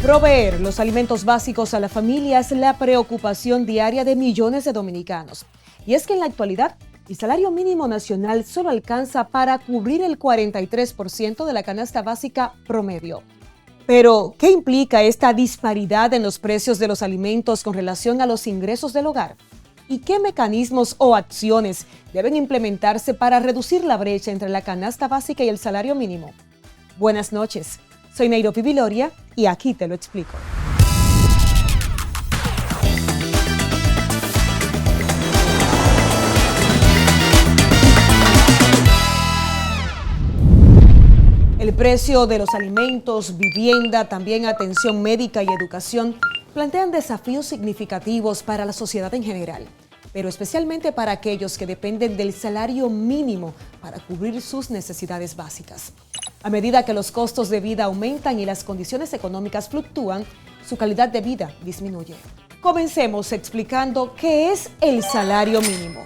Proveer los alimentos básicos a la familia es la preocupación diaria de millones de dominicanos. Y es que en la actualidad, el salario mínimo nacional solo alcanza para cubrir el 43% de la canasta básica promedio. Pero, ¿qué implica esta disparidad en los precios de los alimentos con relación a los ingresos del hogar? ¿Y qué mecanismos o acciones deben implementarse para reducir la brecha entre la canasta básica y el salario mínimo? Buenas noches. Soy Nairobi Viloria y aquí te lo explico. El precio de los alimentos, vivienda, también atención médica y educación plantean desafíos significativos para la sociedad en general, pero especialmente para aquellos que dependen del salario mínimo para cubrir sus necesidades básicas. A medida que los costos de vida aumentan y las condiciones económicas fluctúan, su calidad de vida disminuye. Comencemos explicando qué es el salario mínimo.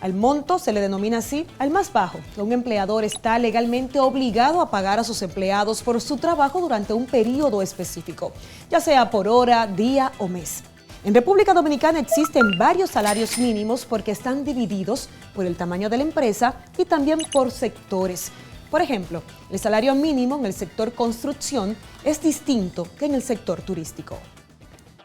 Al monto se le denomina así al más bajo, que un empleador está legalmente obligado a pagar a sus empleados por su trabajo durante un periodo específico, ya sea por hora, día o mes. En República Dominicana existen varios salarios mínimos porque están divididos por el tamaño de la empresa y también por sectores. Por ejemplo, el salario mínimo en el sector construcción es distinto que en el sector turístico.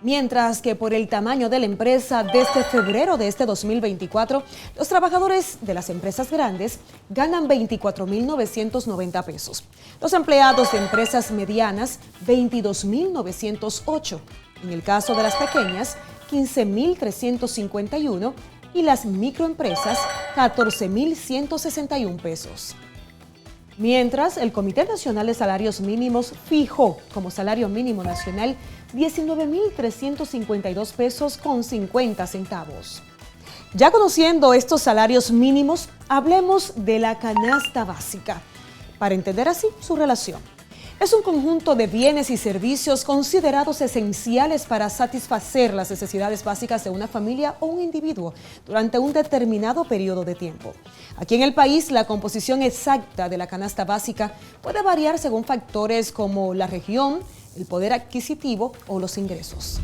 Mientras que por el tamaño de la empresa, desde febrero de este 2024, los trabajadores de las empresas grandes ganan 24.990 pesos. Los empleados de empresas medianas, 22.908. En el caso de las pequeñas, 15.351 y las microempresas, 14.161 pesos. Mientras, el Comité Nacional de Salarios Mínimos fijó como salario mínimo nacional 19.352 pesos con 50 centavos. Ya conociendo estos salarios mínimos, hablemos de la canasta básica, para entender así su relación. Es un conjunto de bienes y servicios considerados esenciales para satisfacer las necesidades básicas de una familia o un individuo durante un determinado periodo de tiempo. Aquí en el país, la composición exacta de la canasta básica puede variar según factores como la región, el poder adquisitivo o los ingresos.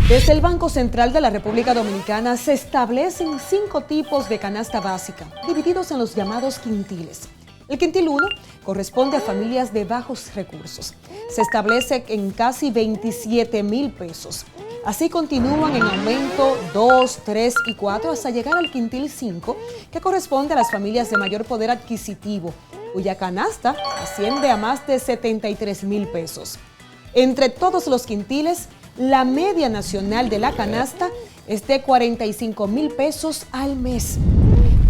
Desde el Banco Central de la República Dominicana se establecen 5 tipos de canasta básica, divididos en los llamados quintiles. El quintil 1 corresponde a familias de bajos recursos. Se establece en casi 27.000 pesos. Así continúan en aumento 2, 3 y 4 hasta llegar al quintil 5, que corresponde a las familias de mayor poder adquisitivo, cuya canasta asciende a más de 73.000 pesos. Entre todos los quintiles, la media nacional de la canasta es de 45.000 pesos al mes.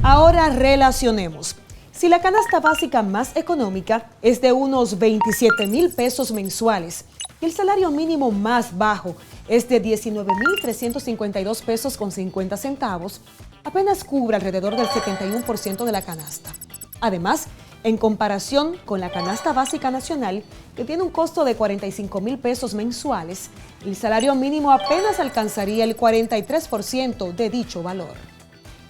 Ahora relacionemos. Si la canasta básica más económica es de unos 27.000 pesos mensuales y el salario mínimo más bajo es de 19.352 pesos con 50 centavos, apenas cubre alrededor del 71% de la canasta. Además, en comparación con la canasta básica nacional, que tiene un costo de 45.000 pesos mensuales, el salario mínimo apenas alcanzaría el 43% de dicho valor.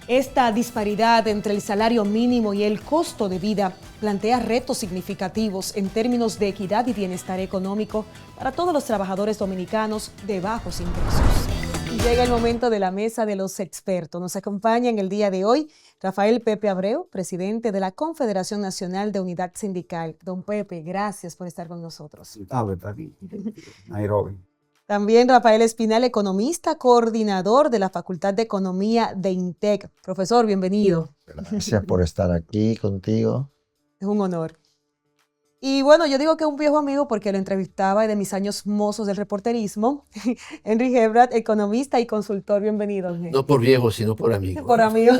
Esta disparidad entre el salario mínimo y el costo de vida plantea retos significativos en términos de equidad y bienestar económico para todos los trabajadores dominicanos de bajos ingresos. Y llega el momento de la mesa de los expertos. Nos acompaña en el día de hoy Rafael Pepe Abreu, presidente de la Confederación Nacional de Unidad Sindical. Don Pepe, gracias por estar con nosotros. Nairobi. También Rafael Espinal, economista, coordinador de la Facultad de Economía de INTEC. Profesor, bienvenido. Gracias por estar aquí contigo. Es un honor. Y bueno, yo digo que es un viejo amigo porque lo entrevistaba de mis años mozos del reporterismo. Henry Hebrard, economista y consultor. Bienvenido, Henry. No por viejo, sino por amigo. Por amigo.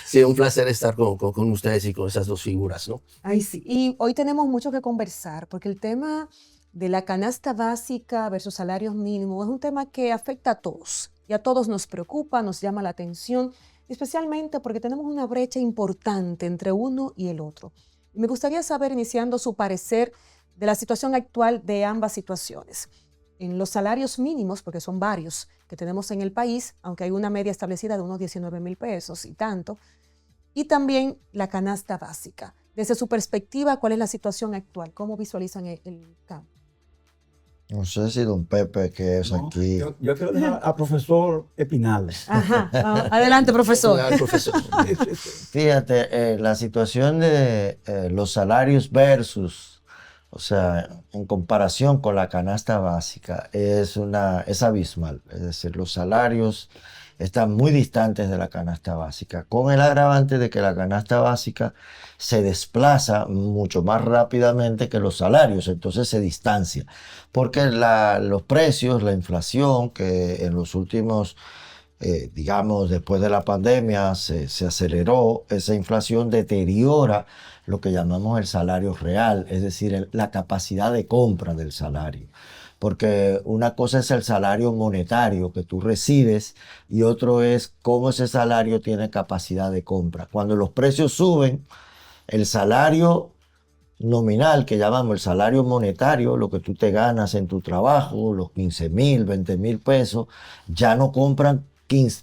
Sí, un placer estar con ustedes y con esas dos figuras, ¿no? Ay, sí. Y hoy tenemos mucho que conversar porque el tema de la canasta básica versus salarios mínimos es un tema que afecta a todos y a todos nos preocupa, nos llama la atención, especialmente porque tenemos una brecha importante entre uno y el otro. Me gustaría saber, iniciando su parecer de la situación actual de ambas situaciones. En los salarios mínimos, porque son varios que tenemos en el país, aunque hay una media establecida de unos 19.000 pesos y tanto, y también la canasta básica. Desde su perspectiva, ¿cuál es la situación actual? ¿Cómo visualizan el campo? No sé si don Pepe, que es No, aquí. yo quiero dejar al profesor Espinal. Ajá. Adelante, profesor. Al profesor. Fíjate, la situación de los salarios versus, o sea, en comparación con la canasta básica, es abismal. Es decir, los salarios están muy distantes de la canasta básica, con el agravante de que la canasta básica se desplaza mucho más rápidamente que los salarios, entonces se distancia, porque los precios, la inflación, que en los últimos digamos, después de la pandemia se aceleró, esa inflación deteriora lo que llamamos el salario real, es decir, la capacidad de compra del salario. Porque una cosa es el salario monetario que tú recibes y otro es cómo ese salario tiene capacidad de compra. Cuando los precios suben, el salario nominal, que llamamos el salario monetario, lo que tú te ganas en tu trabajo, los 15,000, 20,000 pesos, ya no compran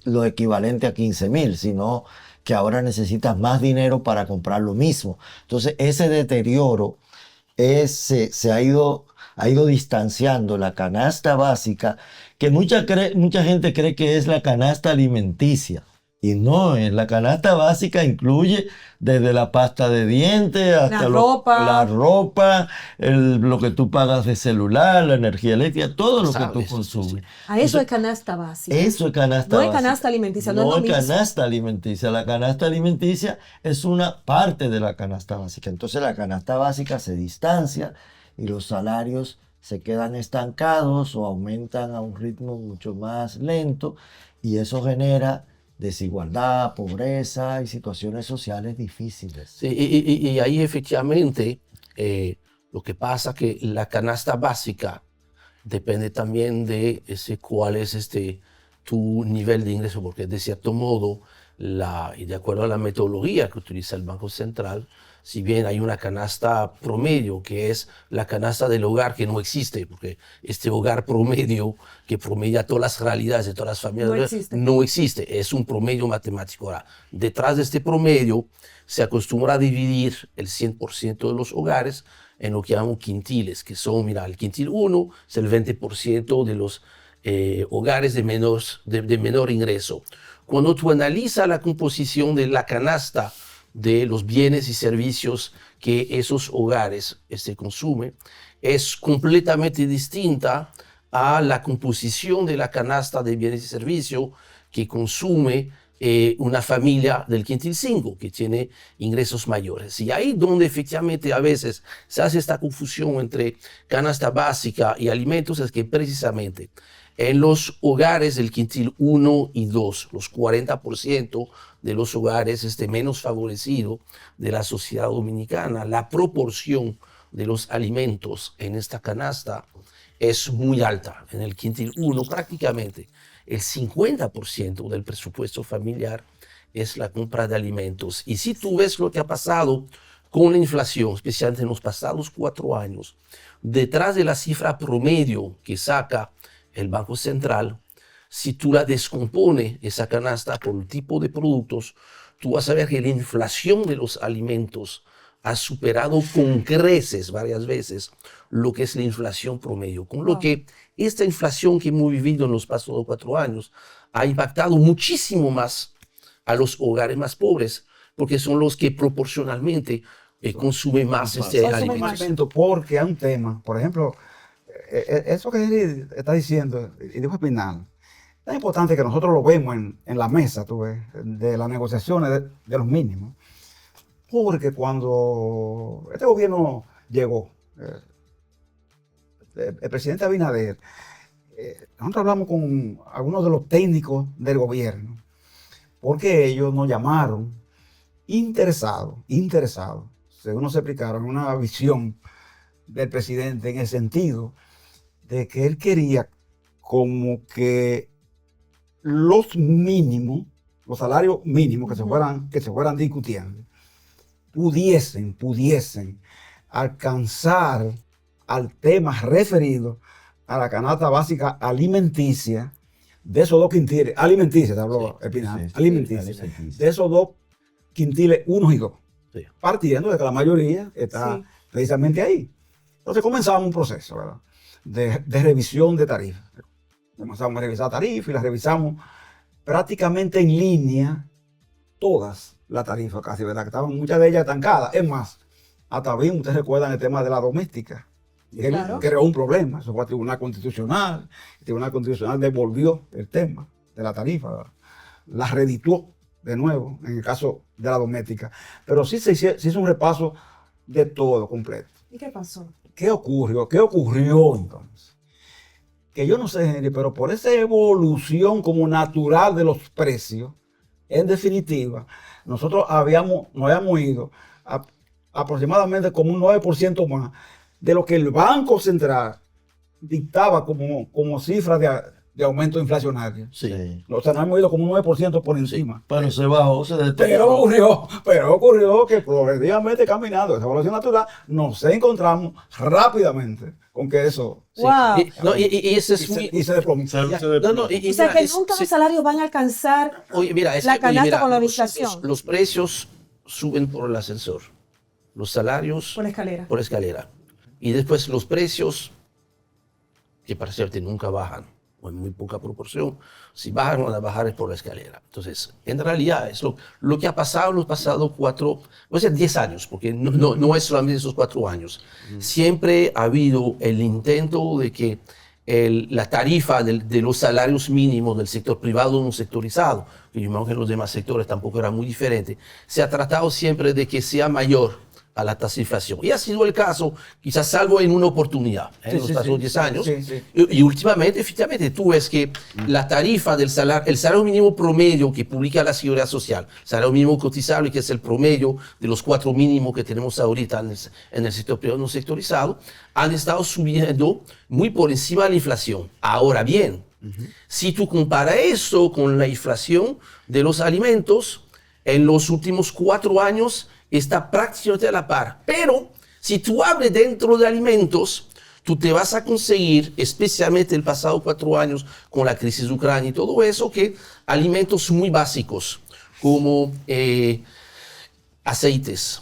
lo equivalente a 15,000, sino que ahora necesitas más dinero para comprar lo mismo. Entonces, ese deterioro ha ido distanciando la canasta básica, que mucha gente cree que es la canasta alimenticia. Y no, la canasta básica incluye desde la pasta de dientes hasta la ropa, lo que tú pagas de celular, la energía eléctrica, todo lo que tú consumes. A eso es canasta básica. Eso es canasta básica. No es canasta alimenticia, no es lo mismo. canasta alimenticia. La canasta alimenticia es una parte de la canasta básica. Entonces la canasta básica se distancia y los salarios se quedan estancados o aumentan a un ritmo mucho más lento y eso genera desigualdad, pobreza y situaciones sociales difíciles. Sí, y ahí efectivamente lo que pasa que la canasta básica depende también de cuál es tu nivel de ingreso, porque de cierto modo, y de acuerdo a la metodología que utiliza el Banco Central, si bien hay una canasta promedio, que es la canasta del hogar que no existe, porque este hogar promedio que promedia todas las realidades de todas las familias no existe, es un promedio matemático. Ahora, detrás de este promedio se acostumbra a dividir el 100% de los hogares en lo que llamamos quintiles, que son, mira, el quintil 1 es el 20% de los hogares de menor ingreso. Cuando tú analizas la composición de la canasta de los bienes y servicios que esos hogares consumen, es completamente distinta a la composición de la canasta de bienes y servicios que consume una familia del quintil 5, que tiene ingresos mayores. Y ahí donde efectivamente a veces se hace esta confusión entre canasta básica y alimentos, es que precisamente en los hogares del quintil 1 y 2, los 40% de los hogares menos favorecidos de la sociedad dominicana, la proporción de los alimentos en esta canasta es muy alta. En el quintil 1 prácticamente el 50% del presupuesto familiar es la compra de alimentos. Y si tú ves lo que ha pasado con la inflación, especialmente en los pasados 4 años, detrás de la cifra promedio que saca el Banco Central, si tú la descompones, esa canasta, por el tipo de productos, tú vas a ver que la inflación de los alimentos ha superado con creces varias veces lo que es la inflación promedio. Con lo que esta inflación que hemos vivido en los pasados 4 años ha impactado muchísimo más a los hogares más pobres, porque son los que proporcionalmente consumen más alimentos. Porque hay un tema, por ejemplo, eso que él está diciendo, y dijo Espinal, es tan importante que nosotros lo vemos en la mesa, tú ves, de las negociaciones de los mínimos. Porque cuando este gobierno llegó, el presidente Abinader, nosotros hablamos con algunos de los técnicos del gobierno, porque ellos nos llamaron interesados, según nos explicaron, una visión del presidente en el sentido de que él quería como que los mínimos, los salarios mínimos que se fueran discutiendo, pudiesen alcanzar al tema referido a la canasta básica alimenticia de esos 2 quintiles, alimenticia, te habló Espinal, alimenticia, de esos 2 quintiles 1 y 2, partiendo de que la mayoría está precisamente ahí. Entonces comenzamos un proceso, ¿verdad? de revisión de tarifas. Comenzamos a revisar tarifas y las revisamos prácticamente en línea, todas las tarifas casi, ¿verdad? Que estaban muchas de ellas estancadas. Es más, hasta bien, ustedes recuerdan el tema de la doméstica. Y él creó un problema, eso fue al Tribunal Constitucional. El Tribunal Constitucional devolvió el tema de la tarifa, la redituó de nuevo en el caso de la doméstica. Pero sí se hizo un repaso de todo completo. ¿Y qué pasó? ¿Qué ocurrió? ¿Qué ocurrió entonces? Que yo no sé, Henry, pero por esa evolución como natural de los precios, en definitiva, nosotros nos habíamos ido aproximadamente como un 9% más de lo que el Banco Central dictaba como cifra de aumento inflacionario. Sí. O sea, nos hemos ido como un 9% por encima. Pero se bajó, se deterioró. Pero ocurrió que progresivamente caminando esa evolución natural, nos encontramos rápidamente con que eso... Wow. Y ese es y se desplomó. O sea, que nunca los salarios van a alcanzar la canasta con la inflación. Los precios suben por el ascensor, los salarios por la escalera. Y después los precios, que para cierto nunca bajan, o en muy poca proporción, si bajan van a bajar es por la escalera. Entonces, en realidad, es lo que ha pasado en los pasados 10 años, porque no es solamente esos 4 años. Siempre ha habido el intento de que la tarifa de los salarios mínimos del sector privado no sectorizado, que yo imagino que los demás sectores tampoco era muy diferente, se ha tratado siempre de que sea mayor a la tasa de inflación. Y ha sido el caso, quizás salvo en una oportunidad, en los pasados 10 años. Y últimamente, efectivamente, tú ves que la tarifa el salario mínimo promedio que publica la Seguridad Social, salario mínimo cotizable, que es el promedio de los 4 mínimos que tenemos ahorita en el sector privado no sectorizado, han estado subiendo muy por encima de la inflación. Ahora bien, si tú comparas eso con la inflación de los alimentos, en los últimos 4 años está prácticamente a la par. Pero si tú abres dentro de alimentos, tú te vas a conseguir, especialmente el pasado 4 años con la crisis de Ucrania y todo eso, que alimentos muy básicos como aceites,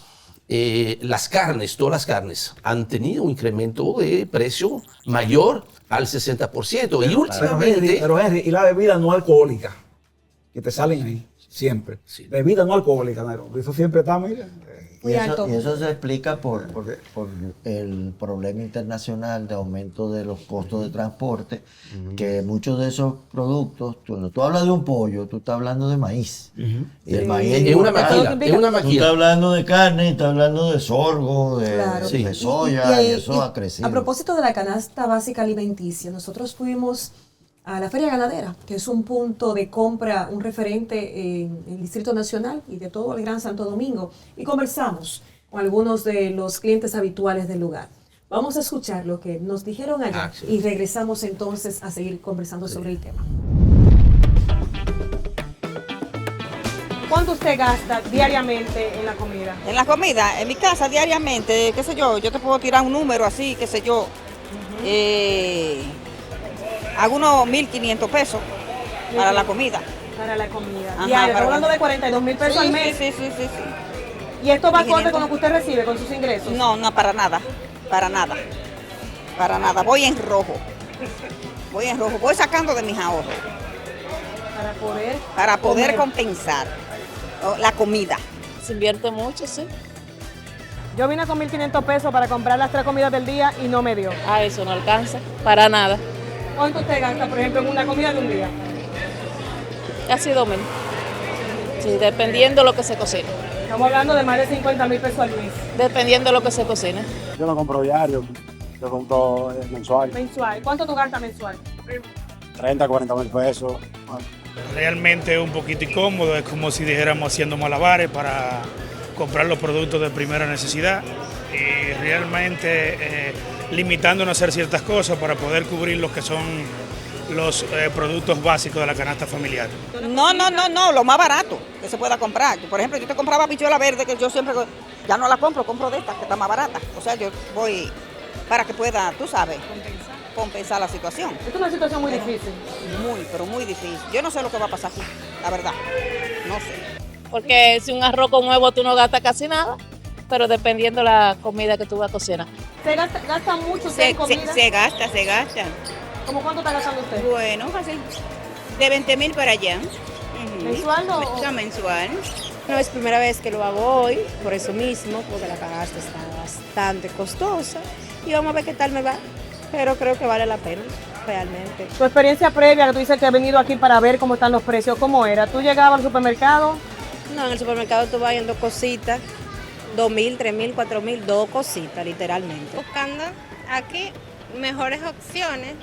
las carnes, todas las carnes, han tenido un incremento de precio mayor al 60%. Y últimamente... Pero Henry, y la bebida no alcohólica, que te salen ahí. Siempre. Sí. Bebida no alcohólica, ¿no? Eso siempre está, mira. Y eso se explica por el problema internacional de aumento de los costos de transporte, que muchos de esos productos, cuando tú hablas de un pollo, tú estás hablando de maíz. Y el maíz es una maquila. Tú estás hablando de carne y estás hablando de sorgo, de soya, y eso ha crecido. A propósito de la canasta básica alimenticia, nosotros fuimos a la Feria Ganadera, que es un punto de compra, un referente en el Distrito Nacional y de todo el Gran Santo Domingo, y conversamos con algunos de los clientes habituales del lugar. Vamos a escuchar lo que nos dijeron allá y regresamos entonces a seguir conversando sobre el tema. ¿Cuánto usted gasta diariamente en la comida? En la comida, en mi casa diariamente, qué sé yo te puedo tirar un número así, qué sé yo. Hago unos 1.500 pesos para la comida. Para la comida. Ajá, Diario, estamos hablando de 42,000 pesos al mes. Sí. ¿Y esto va acorde con lo que usted recibe, con sus ingresos? No, para nada. Voy en rojo. Voy sacando de mis ahorros. Para poder compensar la comida. Se invierte mucho, sí. Yo vine con 1.500 pesos para comprar las 3 comidas del día y no me dio. Eso no alcanza para nada. ¿Cuánto usted gasta, por ejemplo, en una comida de un día? Casi 2.000. Sí, dependiendo de lo que se cocine. Estamos hablando de más de 50,000 pesos al mes. Dependiendo de lo que se cocine. Yo no compro diario, yo compro mensual. Mensual. ¿Cuánto tú gastas mensual? 30, 40,000 pesos. Realmente es un poquito incómodo, es como si dijéramos haciendo malabares para comprar los productos de primera necesidad y realmente limitándonos a hacer ciertas cosas para poder cubrir lo que son los productos básicos de la canasta familiar. No, lo más barato que se pueda comprar. Por ejemplo, yo te compraba habichuela verde, que yo siempre, ya no la compro de esta, que está más barata. O sea, yo voy para que pueda, tú sabes, compensar la situación. Es una situación muy difícil. Pero muy difícil. Yo no sé lo que va a pasar aquí, la verdad, no sé. Porque si un arroz con huevo tú no gastas casi nada. pero dependiendo la comida que tú vas a cocinar. ¿Se gasta mucho usted Se, en comida? se gasta, se gasta. ¿Cómo cuánto está gastando usted? Bueno, casi de 20,000 para allá. Ujú. ¿Mensual o...? No, mensual. No es primera vez que lo hago hoy, por eso mismo, porque la canasta está bastante costosa y vamos a ver qué tal me va, pero creo que vale la pena, realmente. Tu experiencia previa, que tú dices que has venido aquí para ver cómo están los precios, ¿cómo era? ¿Tú llegabas al supermercado? No, en el supermercado tú vas viendo cositas, 2,000, 3,000, 4,000, dos cositas, literalmente. Buscando aquí mejores opciones,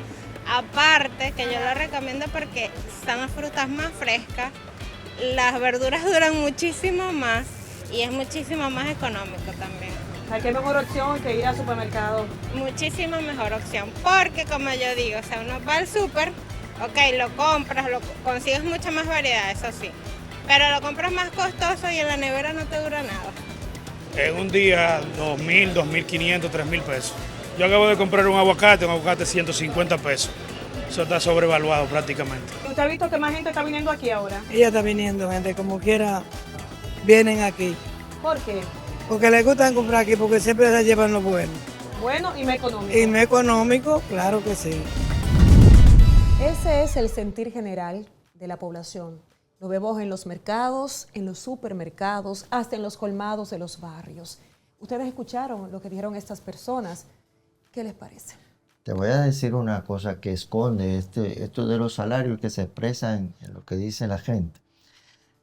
aparte que yo lo recomiendo porque están las frutas más frescas, las verduras duran muchísimo más y es muchísimo más económico también. ¿Qué mejor opción que ir al supermercado? Muchísimo mejor opción, porque como yo digo, o sea, uno va al súper, ok, lo compras, lo consigues mucha más variedad, eso sí, pero lo compras más costoso y en la nevera no te dura nada. En un día 2,000, 2,500, 3,000 pesos. Yo acabo de comprar un aguacate 150 pesos. Eso está sobrevaluado prácticamente. ¿Usted ha visto que más gente está viniendo aquí ahora? Ella está viniendo, gente, como quiera, vienen aquí. ¿Por qué? Porque les gusta comprar aquí, porque siempre se llevan lo bueno. Bueno y más económico. Y no económico, claro que sí. Ese es el sentir general de la población. Lo vemos en los mercados, en los supermercados, hasta en los colmados de los barrios. Ustedes escucharon lo que dijeron estas personas. ¿Qué les parece? Te voy a decir una cosa que esconde esto de los salarios que se expresan en lo que dice la gente.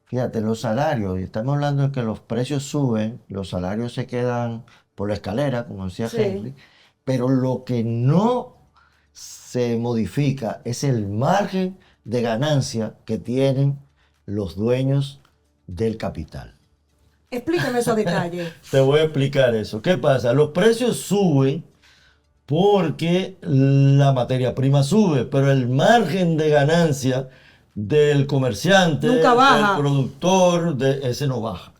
Fíjate, los salarios, y estamos hablando de que los precios suben, los salarios se quedan por la escalera, como decía Henry, pero lo que no se modifica es el margen de ganancia que tienen los dueños del capital. Explíqueme esos detalles. Te voy a explicar eso. ¿Qué pasa? Los precios suben porque la materia prima sube, pero el margen de ganancia del comerciante, nunca baja, del productor, ese no baja.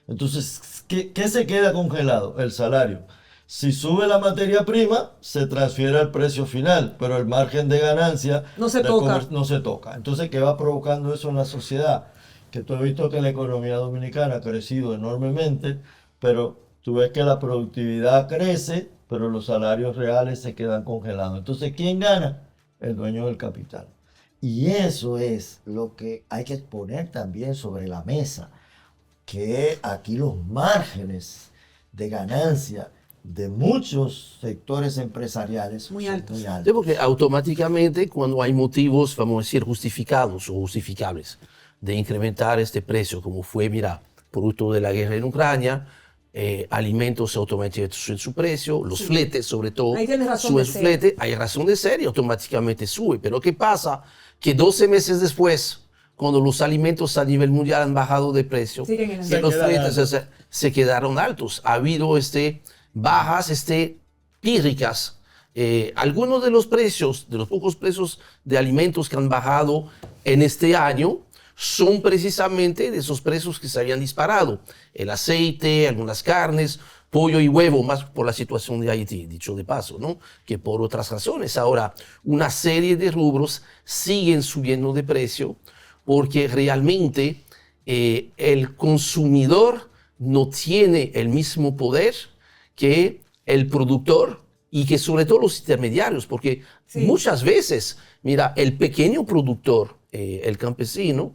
Entonces, ¿qué se queda congelado? El salario. Si sube la materia prima, se transfiere al precio final, pero el margen de ganancia no se toca. No se toca. Entonces, ¿qué va provocando eso en la sociedad? Que tú has visto que la economía dominicana ha crecido enormemente, pero tú ves que la productividad crece, pero los salarios reales se quedan congelados. Entonces, ¿quién gana? El dueño del capital. Y eso es lo que hay que poner también sobre la mesa, que aquí los márgenes de ganancia de muchos sectores empresariales muy son altos. muy altos. Sí, porque automáticamente cuando hay motivos, vamos a decir, justificados o justificables de incrementar este precio, como fue, mira, producto de la guerra en Ucrania, alimentos automáticamente suben su precio, los fletes sobre todo suben su flete, hay razón de ser y automáticamente sube. Pero ¿qué pasa? Que 12 meses después, cuando los alimentos a nivel mundial han bajado de precio, los fletes se quedaron altos. Ha habido bajas pírricas. Algunos de los precios, de los pocos precios de alimentos que han bajado en este año, son precisamente de esos precios que se habían disparado. El aceite, algunas carnes, pollo y huevo, más por la situación de Haití, dicho de paso, ¿no? Que por otras razones. Ahora, una serie de rubros siguen subiendo de precio porque realmente el consumidor no tiene el mismo poder que el productor y que sobre todo los intermediarios, porque muchas veces, mira, el pequeño productor, el campesino,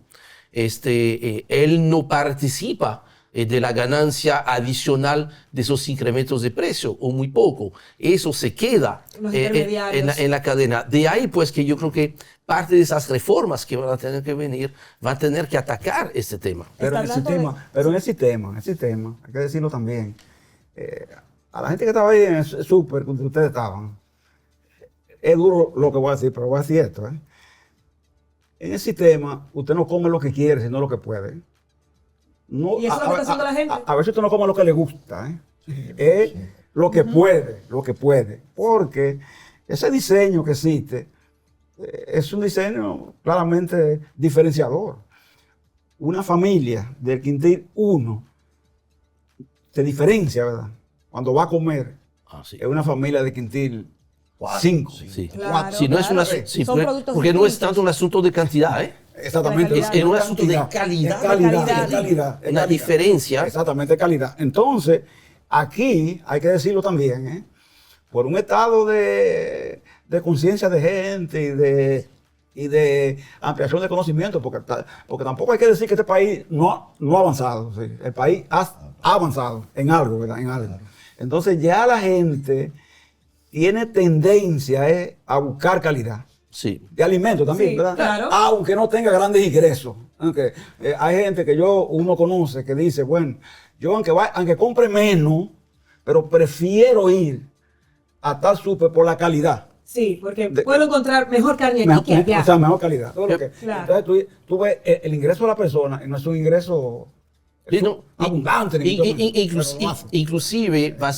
él no participa de la ganancia adicional de esos incrementos de precio, o muy poco. Eso se queda en la cadena. De ahí, pues, que yo creo que parte de esas reformas que van a tener que venir, van a tener que atacar este tema. Pero en el sistema, hay que decirlo también, a la gente que estaba ahí en el súper, donde ustedes estaban, es duro lo que voy a decir, pero voy a decir esto, En el sistema, usted no come lo que quiere, sino lo que puede. No, y eso es lo que está haciendo la gente. A veces usted no come lo que le gusta, Es lo que puede. Porque ese diseño que existe es un diseño claramente diferenciador. Una familia del quintil 1 se diferencia, ¿verdad? Cuando va a comer, es una familia de quintil 5. Claro, si no es una, porque no es tanto un asunto de cantidad, Exactamente. Es un asunto de calidad. Calidad. Una diferencia. Exactamente, calidad. Entonces, aquí, hay que decirlo también, por un estado de conciencia de gente y de ampliación de conocimiento, porque tampoco hay que decir que este país no ha avanzado. ¿Sí? El país ha avanzado en algo, ¿verdad? En algo. Entonces ya la gente tiene tendencia a buscar calidad. Sí. De alimentos también, Sí, ¿verdad? claro. Aunque no tenga grandes ingresos. Aunque, hay gente que uno conoce que dice, bueno, yo aunque compre menos, pero prefiero ir a tal súper por la calidad. Sí, porque puedo encontrar mejor carne aquí que allá. O sea, mejor calidad. Claro. Entonces tú ves el ingreso de la persona y no es un ingreso abundante. Inclusive va a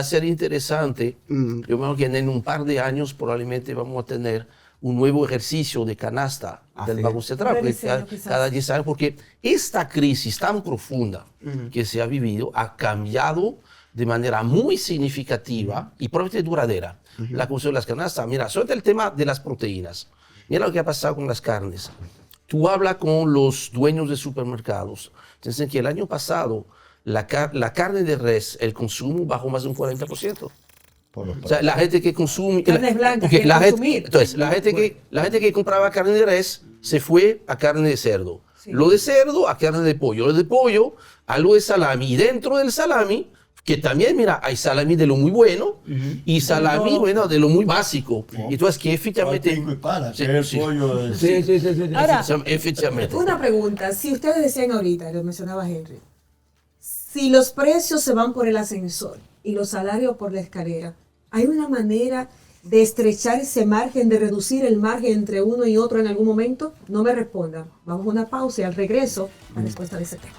ser interesante. Yo creo que en un par de años probablemente vamos a tener un nuevo ejercicio de canasta del Banco Central, cada 10 años, porque esta crisis tan profunda que se ha vivido ha cambiado de manera muy significativa y probablemente duradera la cuestión de las canastas. Mira, sobre el tema de las proteínas, mira lo que ha pasado con las carnes. Tú hablas con los dueños de supermercados, te dicen que el año pasado la carne de res, el consumo bajó más de un 40%. O sea, la gente que consume... Carnes blancas, Entonces, la gente que compraba carne de res se fue a carne de cerdo. Sí. Lo de cerdo a carne de pollo. Lo de pollo a lo de salami. Y dentro del salami, que también, mira, hay salami de lo muy bueno y salami, bueno, de lo muy básico. Y entonces, que efectivamente... Ahora, efectivamente. Una pregunta. Si ustedes decían ahorita, lo mencionaba Henry, si los precios se van por el ascensor y los salarios por la escalera, ¿hay una manera de estrechar ese margen, de reducir el margen entre uno y otro en algún momento? No me respondan. Vamos a una pausa y al regreso, la respuesta de ese tema.